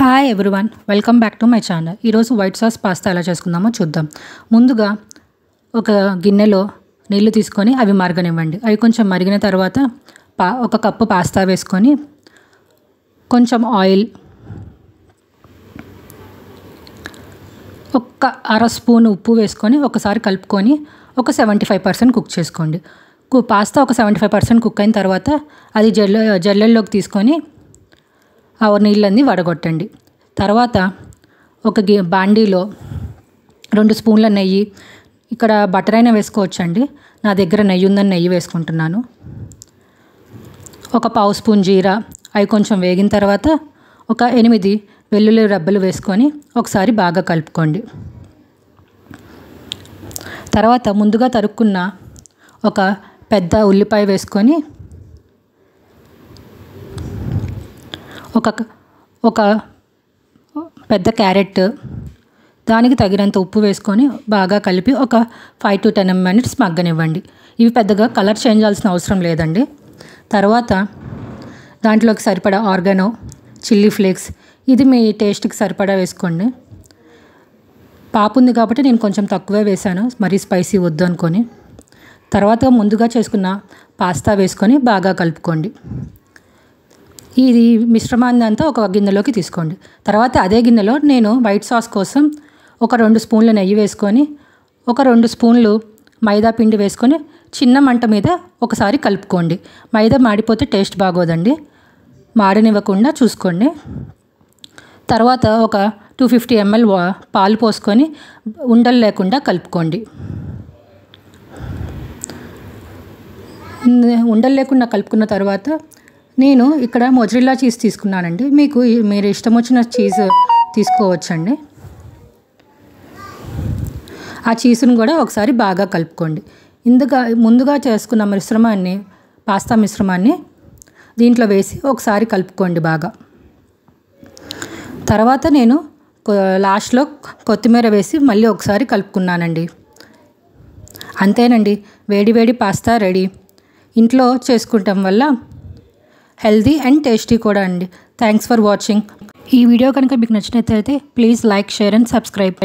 Hi everyone, welcome back to my channel. ఈరోజు white sauce pasta ఎలా చేసుకుందామో చూద్దాం. ముందుగా ఒక గిన్నెలో నీళ్లు తీసుకొని అవి మరగనివ్వండి. అవి కొంచెం మరిగిన తర్వాత ఒక కప్పు పాస్తా వేసుకొని కొంచెం ఆయిల్, ఒక అర స్పూన్ ఉప్పు వేసుకొని ఒకసారి కలుపుకొని ఒక 75% కుక్ చేసుకోండి. పాస్తా ఒక 75% కుక్ అయిన తర్వాత అది జల్లెల్లోకి తీసుకొని ఆ నీళ్ళన్నీ వడగొట్టండి. తర్వాత ఒక బాండీలో 2 స్పూన్ల నెయ్యి, ఇక్కడ బటర్ అయినా వేసుకోవచ్చండి, నా దగ్గర నెయ్యి ఉందని నెయ్యి వేసుకుంటున్నాను. ఒక పావు స్పూన్ జీరా, అవి కొంచెం వేగిన తర్వాత ఒక 8 వెల్లుల్లి రెబ్బలు వేసుకొని ఒకసారి బాగా కలుపుకోండి. తర్వాత ముందుగా తరుక్కున్న ఒక పెద్ద ఉల్లిపాయ వేసుకొని ఒక పెద్ద క్యారెట్, దానికి తగినంత ఉప్పు వేసుకొని బాగా కలిపి ఒక 5 to 10 minutes మగ్గనివ్వండి. ఇవి పెద్దగా కలర్ చేంజ్ చేయాల్సిన అవసరం లేదండి. తర్వాత దాంట్లోకి సరిపడా ఆర్గానో, చిల్లీ ఫ్లేక్స్, ఇది మీ టేస్ట్కి సరిపడా వేసుకోండి. పాపు ఉంది కాబట్టి నేను కొంచెం తక్కువే వేసాను, మరీ స్పైసీ వద్దు అనుకొని. తర్వాత ముందుగా చేసుకున్న పాస్తా వేసుకొని బాగా కలుపుకోండి. ఇది మిశ్రమాన్ని అంతా ఒక గిన్నెలోకి తీసుకోండి. తర్వాత అదే గిన్నెలో నేను వైట్ సాస్ కోసం ఒక 2 స్పూన్ల నెయ్యి వేసుకొని ఒక 2 స్పూన్లు మైదా పిండి వేసుకొని చిన్న మంట మీద ఒకసారి కలుపుకోండి. మైదా మాడిపోతే టేస్ట్ బాగోదండి, మాడనివ్వకుండా చూసుకోండి. తర్వాత ఒక 250 ml పాలు పోసుకొని ఉండలు లేకుండా కలుపుకోండి. ఉండలు లేకుండా కలుపుకున్న తర్వాత నేను ఇక్కడ మొజరెల్లా చీజ్ తీసుకున్నానండి. మీరు ఇష్టం వచ్చిన చీజ్ తీసుకోవచ్చండి. ఆ చీజ్ను కూడా ఒకసారి బాగా కలుపుకోండి. ముందుగా చేసుకున్న పాస్తా మిశ్రమాన్ని దీంట్లో వేసి ఒకసారి కలుపుకోండి బాగా. తర్వాత నేను లాస్ట్లో కొత్తిమీర వేసి మళ్ళీ ఒకసారి కలుపుకున్నానండి. అంతేనండి, వేడి వేడి పాస్తా రెడీ. ఇంట్లో చేసుకుంటాం వల్ల హెల్దీ అండ్ టేస్టీ కూడా అండి. Thanks for watching. ఈ వీడియో కనుక మీకు నచ్చినట్లయితే please like, share and subscribe.